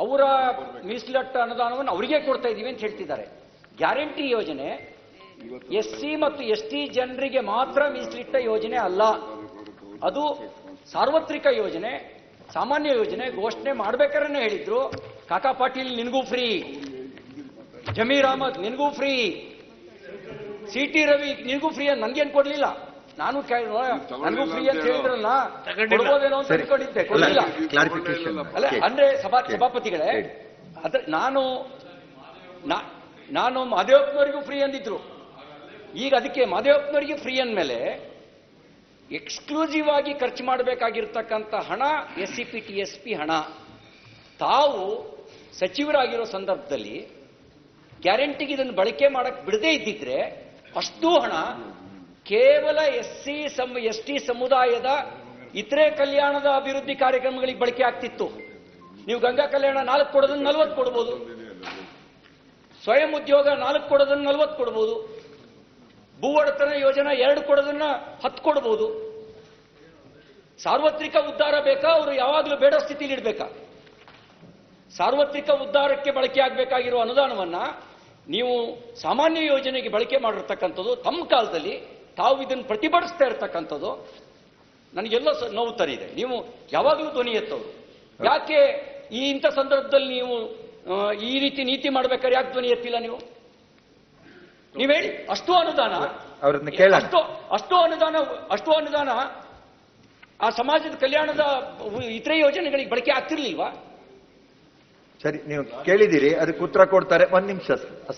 ಅವರ ಮೀಸಲಟ್ಟ ಅನುದಾನವನ್ನು ಅವರಿಗೆ ಕೊಡ್ತಾ ಇದ್ದೀವಿ ಅಂತ ಹೇಳ್ತಿದ್ದಾರೆ. ಗ್ಯಾರಂಟಿ ಯೋಜನೆ ಎಸ್ಸಿ ಮತ್ತು ಎಸ್ಟಿ ಜನರಿಗೆ ಮಾತ್ರ ಮೀಸಲಿಟ್ಟ ಯೋಜನೆ ಅಲ್ಲ, ಅದು ಸಾರ್ವತ್ರಿಕ ಯೋಜನೆ, ಸಾಮಾನ್ಯ ಯೋಜನೆ. ಘೋಷಣೆ ಮಾಡ್ಬೇಕಾದ್ರೆ ಹೇಳಿದ್ರು, ಕಾಕಾ ಪಾಟೀಲ್ ನಿನ್ಗೂ ಫ್ರೀ, ಜಮೀರ್ ಅಹಮದ್ ನಿನ್ಗೂ ಫ್ರೀ, ಸಿಟಿ ರವಿ ನಿನ್ಗೂ ಫ್ರೀ ಅಂತ ನನ್ಗೇನ್ ಕೊಡ್ಲಿಲ್ಲ. ನಾನು ನನಗೂ ಫ್ರೀ ಅಂತ ಹೇಳಿದ್ರಲ್ಲ, ಕೊಡ್ಬೋದೇನೋ ಅಂತ ಅನ್ಕೊಂಡಿದ್ದೆ, ಕೊಡ್ಲಿಲ್ಲ. ಅಲ್ಲ ಅಂದ್ರೆ ಸಭಾಪತಿಗಳೇ, ಅದ್ರ ನಾನು ಮಹದೇವಪ್ಪನವರಿಗೂ ಫ್ರೀ ಅಂದಿದ್ರು. ಈಗ ಅದಕ್ಕೆ ಮಹದೇವಪ್ಪನವರಿಗೆ ಫ್ರೀ ಅಂದಮೇಲೆ ಎಕ್ಸ್ಕ್ಲೂಸಿವ್ ಆಗಿ ಖರ್ಚು ಮಾಡಬೇಕಾಗಿರ್ತಕ್ಕಂಥ ಹಣ SCPTSP ಹಣ. ತಾವು ಸಚಿವರಾಗಿರೋ ಸಂದರ್ಭದಲ್ಲಿ ಗ್ಯಾರಂಟಿಗೆ ಇದನ್ನು ಬಳಕೆ ಮಾಡಕ್ ಬಿಡದೇ ಇದ್ದಿದ್ರೆ ಅಷ್ಟೂ ಹಣ ಕೇವಲ ST ಸಮುದಾಯದ ಇತರೆ ಕಲ್ಯಾಣದ ಅಭಿವೃದ್ಧಿ ಕಾರ್ಯಕ್ರಮಗಳಿಗೆ ಬಳಕೆ ಆಗ್ತಿತ್ತು. ನೀವು ಗಂಗಾ ಕಲ್ಯಾಣ 4 ಕೊಡೋದನ್ನು 40 ಕೊಡ್ಬೋದು, ಸ್ವಯಂ ಉದ್ಯೋಗ 4 ಕೊಡೋದನ್ನು 40 ಕೊಡ್ಬೋದು, ಭೂ ಒಡೆತನ ಯೋಜನಾ 2 ಕೊಡೋದನ್ನ 10 ಕೊಡ್ಬೋದು. ಸಾರ್ವತ್ರಿಕ ಉದ್ಧಾರ ಬೇಕಾ, ಅವರು ಯಾವಾಗಲೂ ಬೇಡ ಸ್ಥಿತಿಲಿ ಇಡಬೇಕಾ? ಸಾರ್ವತ್ರಿಕ ಉದ್ಧಾರಕ್ಕೆ ಬಳಕೆ ಆಗಬೇಕಾಗಿರುವ ಅನುದಾನವನ್ನ ನೀವು ಸಾಮಾನ್ಯ ಯೋಜನೆಗೆ ಬಳಕೆ ಮಾಡಿರ್ತಕ್ಕಂಥದ್ದು, ತಮ್ಮ ಕಾಲದಲ್ಲಿ ತಾವು ಇದನ್ನು ಪ್ರತಿಭಟಿಸ್ತಾ ಇರ್ತಕ್ಕಂಥದ್ದು ನನಗೆಲ್ಲ ನೋವು ತರಿದೆ. ನೀವು ಯಾವಾಗಲೂ ಧ್ವನಿ ಎತ್ತವರು, ಯಾಕೆ ಇಂಥ ಸಂದರ್ಭದಲ್ಲಿ ನೀವು ಈ ರೀತಿ ನೀತಿ ಮಾಡ್ಬೇಕಾದ್ರೆ ಯಾಕೆ ಧ್ವನಿ ಎತ್ತಿಲ್ಲ ನೀವು? ನೀವ್ ಹೇಳಿ. ಅಷ್ಟು ಅನುದಾನ ಅಷ್ಟು ಅನುದಾನ ಆ ಸಮಾಜದ ಕಲ್ಯಾಣದ ಇತರೆ ಯೋಜನೆಗಳಿಗೆ ಬಳಕೆ ಆಗ್ತಿರ್ಲಿಲ್ವಾ? ಸರಿ, ನೀವು ಕೇಳಿದಿರಿ, ಅದಕ್ಕೆ ಉತ್ತರ ಕೊಡ್ತಾರೆ. 1 ನಿಮಿಷ.